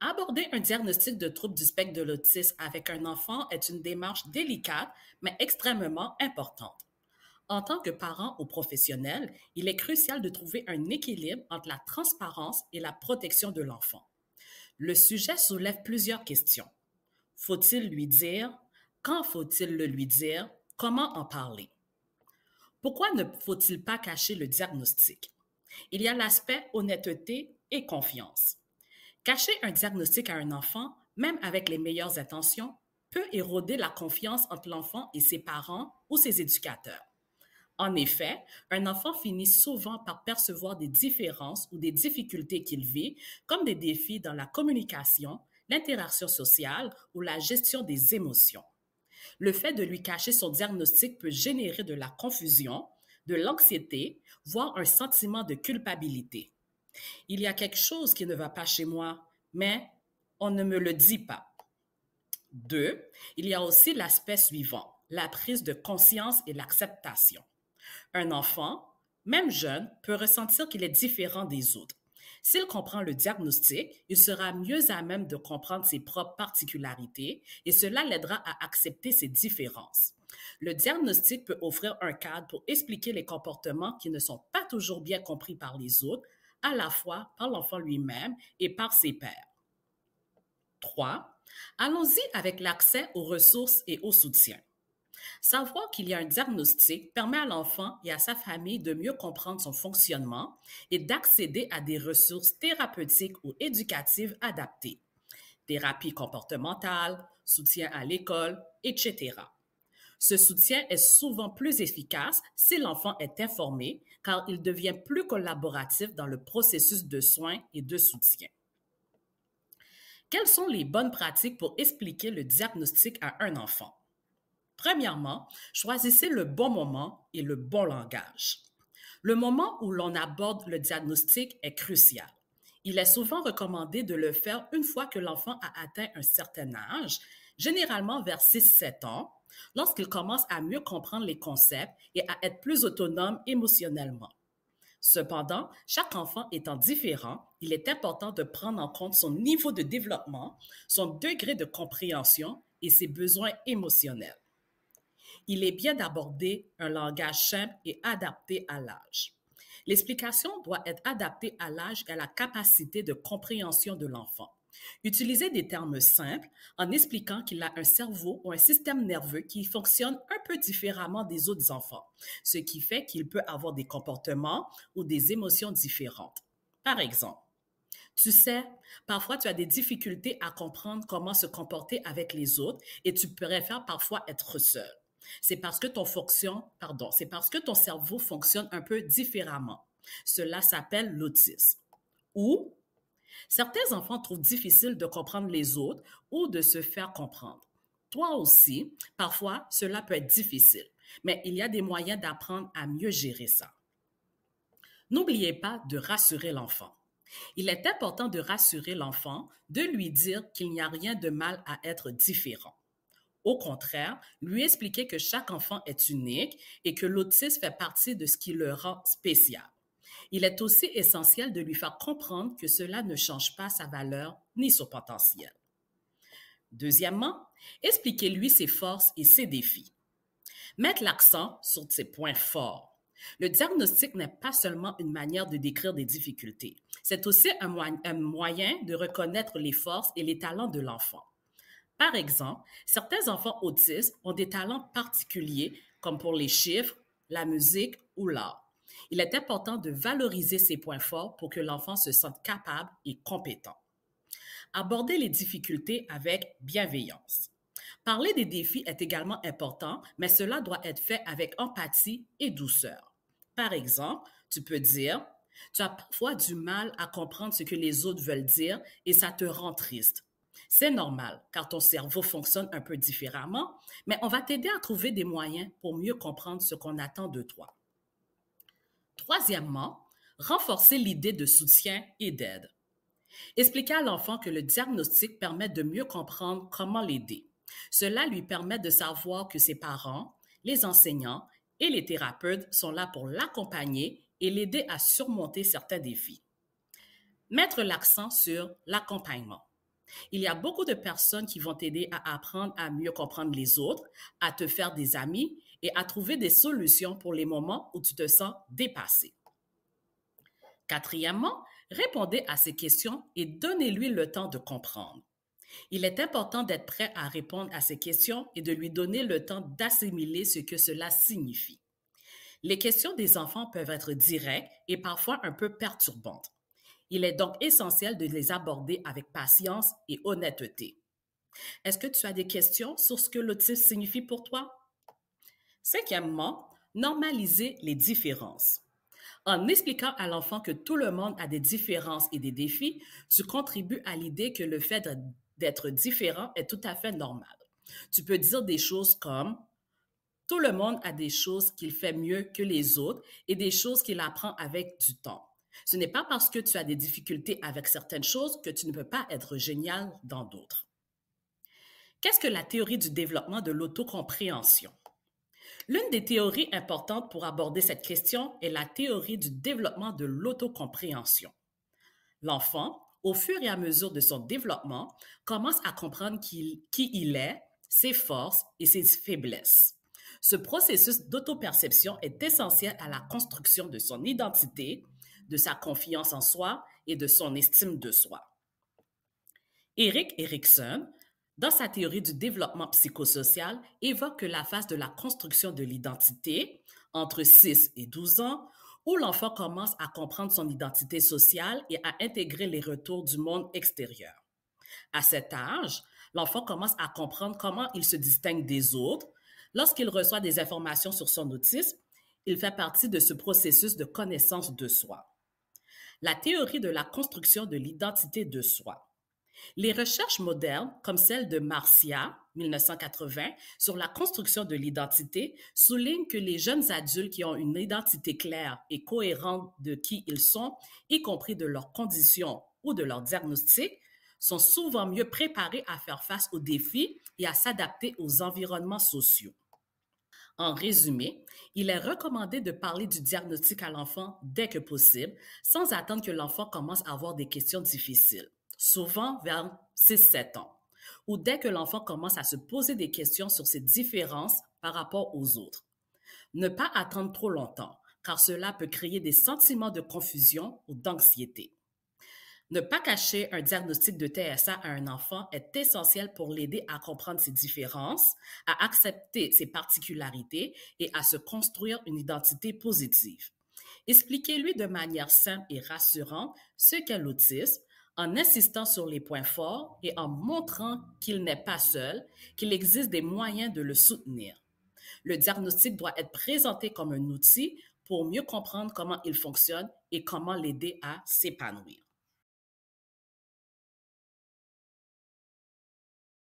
Aborder un diagnostic de trouble du spectre de l'autisme avec un enfant est une démarche délicate, mais extrêmement importante. En tant que parent ou professionnel, il est crucial de trouver un équilibre entre la transparence et la protection de l'enfant. Le sujet soulève plusieurs questions. Faut-il lui dire? Quand faut-il le lui dire? Comment en parler? Pourquoi ne faut-il pas cacher le diagnostic? Il y a l'aspect honnêteté et confiance. Cacher un diagnostic à un enfant, même avec les meilleures intentions, peut éroder la confiance entre l'enfant et ses parents ou ses éducateurs. En effet, un enfant finit souvent par percevoir des différences ou des difficultés qu'il vit comme des défis dans la communication, l'interaction sociale ou la gestion des émotions. Le fait de lui cacher son diagnostic peut générer de la confusion, de l'anxiété, voire un sentiment de culpabilité. Il y a quelque chose qui ne va pas chez moi, mais on ne me le dit pas. Deux, il y a aussi l'aspect suivant, la prise de conscience et l'acceptation. Un enfant, même jeune, peut ressentir qu'il est différent des autres. S'il comprend le diagnostic, il sera mieux à même de comprendre ses propres particularités et cela l'aidera à accepter ses différences. Le diagnostic peut offrir un cadre pour expliquer les comportements qui ne sont pas toujours bien compris par les autres, à la fois par l'enfant lui-même et par ses pairs. 3. Allons-y avec l'accès aux ressources et au soutien. Savoir qu'il y a un diagnostic permet à l'enfant et à sa famille de mieux comprendre son fonctionnement et d'accéder à des ressources thérapeutiques ou éducatives adaptées. Thérapie comportementale, soutien à l'école, etc. Ce soutien est souvent plus efficace si l'enfant est informé, car il devient plus collaboratif dans le processus de soins et de soutien. Quelles sont les bonnes pratiques pour expliquer le diagnostic à un enfant? Premièrement, choisissez le bon moment et le bon langage. Le moment où l'on aborde le diagnostic est crucial. Il est souvent recommandé de le faire une fois que l'enfant a atteint un certain âge, généralement vers 6-7 ans, lorsqu'il commence à mieux comprendre les concepts et à être plus autonome émotionnellement. Cependant, chaque enfant étant différent, il est important de prendre en compte son niveau de développement, son degré de compréhension et ses besoins émotionnels. Il est bien d'aborder un langage simple et adapté à l'âge. L'explication doit être adaptée à l'âge et à la capacité de compréhension de l'enfant. Utilisez des termes simples en expliquant qu'il a un cerveau ou un système nerveux qui fonctionne un peu différemment des autres enfants, ce qui fait qu'il peut avoir des comportements ou des émotions différentes. Par exemple, tu sais, parfois tu as des difficultés à comprendre comment se comporter avec les autres et tu préfères parfois être seul. C'est parce que ton cerveau fonctionne un peu différemment. Cela s'appelle l'autisme. Ou certains enfants trouvent difficile de comprendre les autres ou de se faire comprendre. Toi aussi, parfois, cela peut être difficile, mais il y a des moyens d'apprendre à mieux gérer ça. N'oubliez pas de rassurer l'enfant. Il est important de rassurer l'enfant, de lui dire qu'il n'y a rien de mal à être différent. Au contraire, lui expliquer que chaque enfant est unique et que l'autisme fait partie de ce qui le rend spécial. Il est aussi essentiel de lui faire comprendre que cela ne change pas sa valeur ni son potentiel. Deuxièmement, expliquez-lui ses forces et ses défis. Mettre l'accent sur ses points forts. Le diagnostic n'est pas seulement une manière de décrire des difficultés, c'est aussi un moyen de reconnaître les forces et les talents de l'enfant. Par exemple, certains enfants autistes ont des talents particuliers comme pour les chiffres, la musique ou l'art. Il est important de valoriser ces points forts pour que l'enfant se sente capable et compétent. Aborder les difficultés avec bienveillance. Parler des défis est également important, mais cela doit être fait avec empathie et douceur. Par exemple, tu peux dire, tu as parfois du mal à comprendre ce que les autres veulent dire et ça te rend triste. C'est normal, car ton cerveau fonctionne un peu différemment, mais on va t'aider à trouver des moyens pour mieux comprendre ce qu'on attend de toi. Troisièmement, renforcer l'idée de soutien et d'aide. Expliquer à l'enfant que le diagnostic permet de mieux comprendre comment l'aider. Cela lui permet de savoir que ses parents, les enseignants et les thérapeutes sont là pour l'accompagner et l'aider à surmonter certains défis. Mettre l'accent sur l'accompagnement. Il y a beaucoup de personnes qui vont t'aider à apprendre à mieux comprendre les autres, à te faire des amis et à trouver des solutions pour les moments où tu te sens dépassé. Quatrièmement, répondez à ces questions et donnez-lui le temps de comprendre. Il est important d'être prêt à répondre à ces questions et de lui donner le temps d'assimiler ce que cela signifie. Les questions des enfants peuvent être directes et parfois un peu perturbantes. Il est donc essentiel de les aborder avec patience et honnêteté. Est-ce que tu as des questions sur ce que l'autisme signifie pour toi? Cinquièmement, normaliser les différences. En expliquant à l'enfant que tout le monde a des différences et des défis, tu contribues à l'idée que le fait d'être différent est tout à fait normal. Tu peux dire des choses comme tout le monde a des choses qu'il fait mieux que les autres et des choses qu'il apprend avec du temps. Ce n'est pas parce que tu as des difficultés avec certaines choses que tu ne peux pas être génial dans d'autres. Qu'est-ce que la théorie du développement de l'autocompréhension? L'une des théories importantes pour aborder cette question est la théorie du développement de l'autocompréhension. L'enfant, au fur et à mesure de son développement, commence à comprendre qui il est, ses forces et ses faiblesses. Ce processus d'autoperception est essentiel à la construction de son identité, de sa confiance en soi et de son estime de soi. Erik Erikson, dans sa théorie du développement psychosocial, évoque que la phase de la construction de l'identité, entre 6 et 12 ans, où l'enfant commence à comprendre son identité sociale et à intégrer les retours du monde extérieur. À cet âge, l'enfant commence à comprendre comment il se distingue des autres. Lorsqu'il reçoit des informations sur son autisme, il fait partie de ce processus de connaissance de soi. La théorie de la construction de l'identité de soi. Les recherches modernes, comme celle de Marcia, 1980, sur la construction de l'identité, soulignent que les jeunes adultes qui ont une identité claire et cohérente de qui ils sont, y compris de leurs conditions ou de leur diagnostic, sont souvent mieux préparés à faire face aux défis et à s'adapter aux environnements sociaux. En résumé, il est recommandé de parler du diagnostic à l'enfant dès que possible, sans attendre que l'enfant commence à avoir des questions difficiles, souvent vers 6-7 ans, ou dès que l'enfant commence à se poser des questions sur ses différences par rapport aux autres. Ne pas attendre trop longtemps, car cela peut créer des sentiments de confusion ou d'anxiété. Ne pas cacher un diagnostic de TSA à un enfant est essentiel pour l'aider à comprendre ses différences, à accepter ses particularités et à se construire une identité positive. Expliquez-lui de manière simple et rassurante ce qu'est l'autisme, en insistant sur les points forts et en montrant qu'il n'est pas seul, qu'il existe des moyens de le soutenir. Le diagnostic doit être présenté comme un outil pour mieux comprendre comment il fonctionne et comment l'aider à s'épanouir.